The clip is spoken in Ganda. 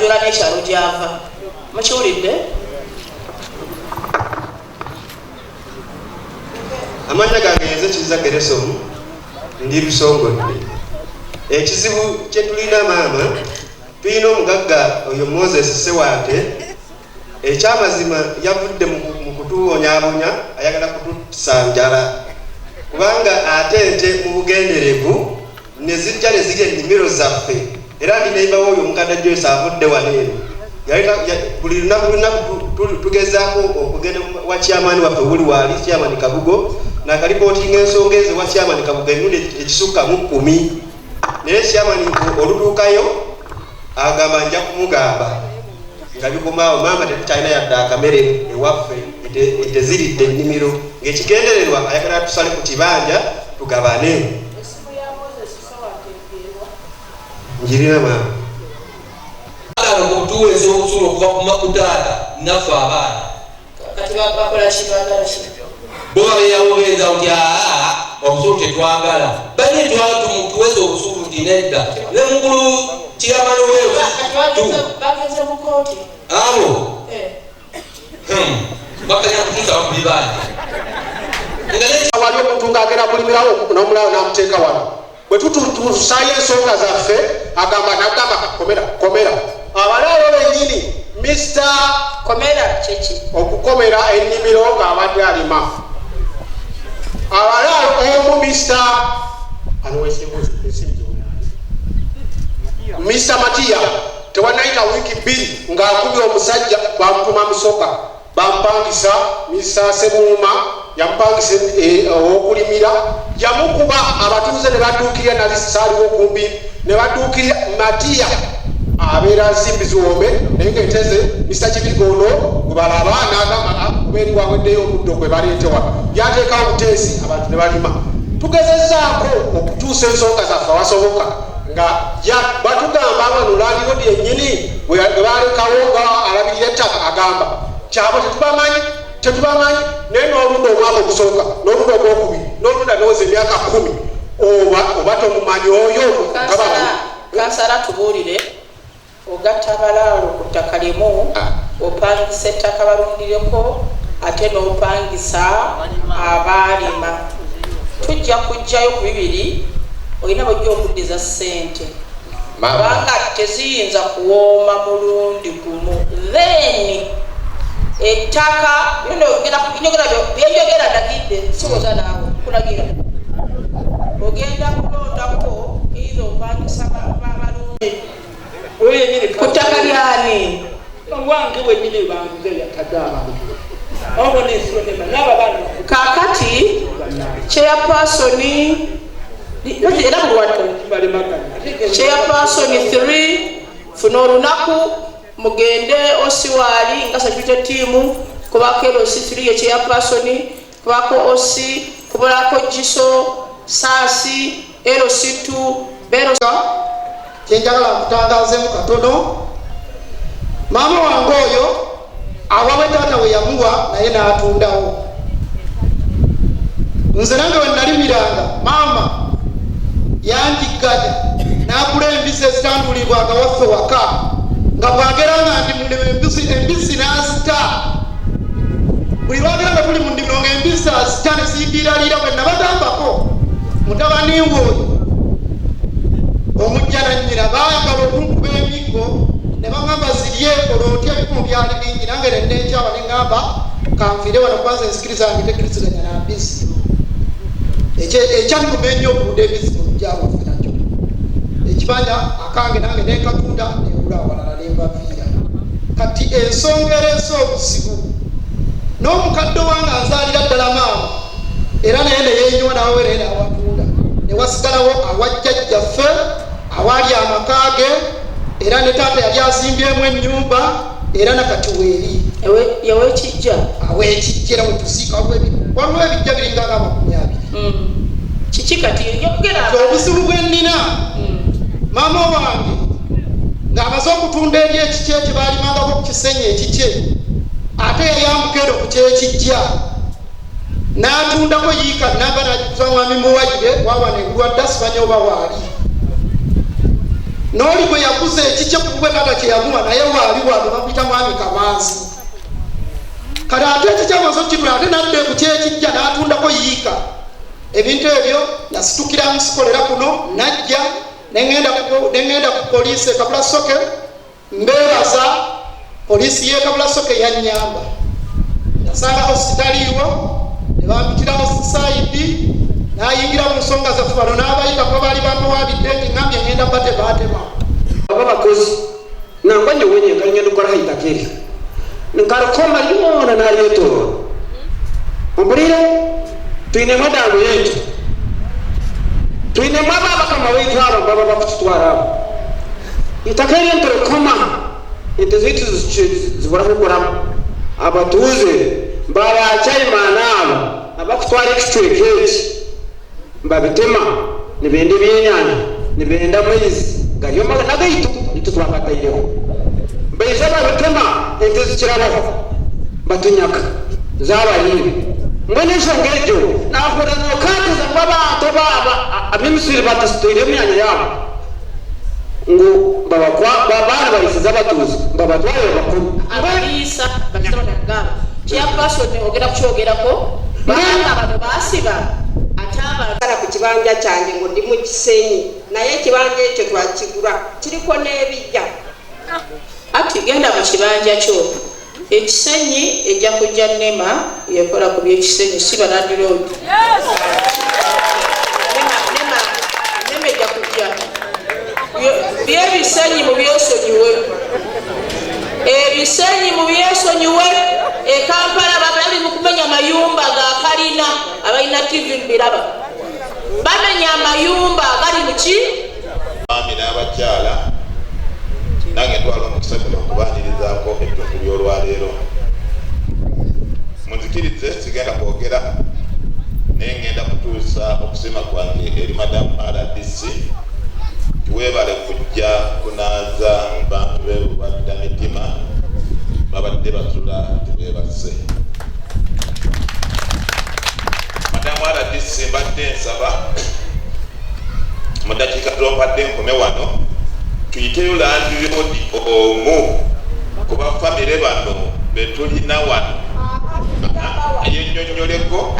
ng'ajola n'ekyalo gy'ava. Mukiwulidde? Amanya gange nze Kiza Geresomu ndi Busongodde. Ekizibu kye tulina maama, tulina omugagga oyo Moses Sewante, ekyamazima yavudde mu kutuwonyaawonya, ayagala kutusanjala. Kubanga ate ente mu bugenderevu ne zijja ne zirya ennimiro zaffe. Era ndi neiba oyo omukadde Joyce avudde wano eno. Buli lunaku tugezaako okugenda wa chairman waffe wuli waali chairman Kabugo n'akalipootinga ensonga ezo wa chairman Kabugo emirundi ekisukka mu 10. Naye chairman olutuukayo agamba nja kumugamba nga bikomaawo maama tetukyalina yadde akamere ewaffe teziridde ennimiro ng'ekigendererwa ayagala tusale ku kibanja tugabane. Njirina maama okutuweeza obusuulu okuva ku makutaata naffe abaana kati bakola kibagala ki bo babeerawo benza nti obusuulu tetwagala banye tumutuweeza obusuulu nti nedda ne mukulu kiyamani bagenze mu kooti abo bakanya kutuusa bakubibanja wali omuntu ng'agenda kulimirawo n'omulala n'amuteeka wano bwe tutusaayo ensonga zaffe nagamba komera abalaalo bennyini Mr. Komera kiki okukomera ennimiro ng'abadde alima abalaalo omu Mr. Matiya tewanayita wiiki 2 ng'akubye omusajja bamutuma musoka bampangisa Mr. Semuuma yampangisa okulimira yamukuba abatuuze ne badduukirira nali saaliwo kumbi ne badduukirira Matiya abeera nsimbi ziwome naye ng'enteze Mr. Kibigono gwebalaba n'agamba kubeeri waweddeyo omuddo gwe baleetewa yateekawo buteesi abantu ne balima tugezezaako okutuusa ensonga zaffe awasoboka nga batugamba wano laaliro lyennyini bwe balekawo nga alabirira ettaka agamba kyabo tetubamanyi naye n'olundi omwaka ogusooka n'olundi ogwokubiri n'olundi anoweza emyaka 10 oba tomumanyi oyo kansala tubuulire ogatta balaalo ku ttaka limu opangisa ettaka balundireko ate n'opangisa abaalima tujja kujjayo ku 2 olina bajja okuddiza ssente kubanga teziyinza kuwooma mulundi gumu then ettaka byenjogera ndagidde siwoza naawe kulagira ogenda kulondako either opangisa balungi ku ttaka lyani wange wenyini banguze yakadaaba kakati chairpersoni era chairpersoni 3 funa olunaku mugende osiwaali nga security team kubako LOC 3 ye chairpersoni kubako OC kubako Jiso Sasi LOC 2 berosa kyenjagala kutangazeemu katono maama wange oyo awawe taata we yamuwa naye n'atundawo nze nange we nalimiranga maama yanjigada n'agula embisi ezitandulibwanga waffe waka nga bwageranga ndi mu ndimo embisi n'azita buli lwageranga tuli mu ndimiro ng'embisi azita ne zimbiiraliira bwe nabagambako mutabani ng'oyo omujja nannyina baayagala okunkuba emiggo ne baŋŋamba zirye olwotya ebikumu byali bingi nange nenneekyaba ne ŋŋamba kanfiire wano kubanza ensikiriza yange tekkiriziganya na mbisi ekyandikuba ennyo okubuda ebisi mu lujja waffe nakyo ekibanja akange nange nenkatunda newula awalala nembaviira kati ensonga ereese obuzibu n'omukadde wange anzaalira ddala maama era naye neyenywa nawe naye nawatunda newasigalawo awajjajjaffe awaali amakaage era ne taata yali azimbyemu ennyumba era nakati weeri yawekijja awekijja era wetusiika waliwo ebijja biringanga 20 kiki kati obuzibu bwennina maama wange ng'amaze okutunda eri ekikye kye baalimangako ku kisenyi ekikye ate yali amukeero ku kyekijja n'atundako yiika namba nagiza mwami muwajire wawana engulwa dda simanyi oba waali n'oli bwe yakuza ekikye kubwe kata kye yamuwa naye waali wano bakuyita mwami Kamanzi. Kati ate ekikyamaze okukitula ate nadde ku kyekijja n'atundako yiika. Ebintu ebyo nasitukira nsikolera kuno najja nengenda ku poliisi e Kabulasoke mbeebaza poliisi y'e Kabulasoke yannyamba. Nasanga sitaliiwo ne bampitirawo sayidi n'ayingira mu nsonga zaffe bano n'abayitako baali bamuwaabidde nti ngambye ngenda batebaatema ababakozi nangwa nyowenye ngenda ukora haitaka eri nkarokoma lyona nalyetoola ompulire twinemu adamu yetu twinemu ababakama baitu abo baba bakututwara abo itaka eri nturokoma ente zaitu zibura kukuramu abatuuze babacayimana abo abakutwara ekicweka eki mbabitema nibenda ebyenyanja nibenda amaizi gariyo nagaitu itu twakataireho baija babitema ente zikirabaho batunyaka zabariire mbona ensonga egyo nahura nokatiza ngu abantu baba ab'emisiri batasitwire emyanya yabo ngu babaana bayisiza abatuuzi mbabatware bakuru abaliisa bakitabatagamba kyapasoni ogenda kukyogerako baana bano basiba Kala ku kibanja kyange ngo ndi mu Kisenyi naye ekibanja ekyo twakigula kiriko n'ebijja ati genda mu kibanja kyo ekisenyi ejja kujja Nema yekola ku by'ekisenyi siba Land Road. Nema ejja kujja by'ebisenyi mu byesonyiwe ebisenyi mu byesonyiwe e Kampala babali mu kumenya mayumba ga kalina abalina TV biraba bamenya amayumba gali muki bami n'abakyala nange twala omukisa guno okubaanirizaako ettundu ly'olwaleero munzikirize sigenda kwogera naye ngenda kutuusa okusima kwange eri madamu RDC kiweebale kujja kunaaza bantu beebubadda mitima babadde basula tibeebase madamu RDC mbadde nsaba mu dakiika zompadde nkome wano tuyiteyo Land Road omu kuba famire bano betulina wano yennyonnyoleko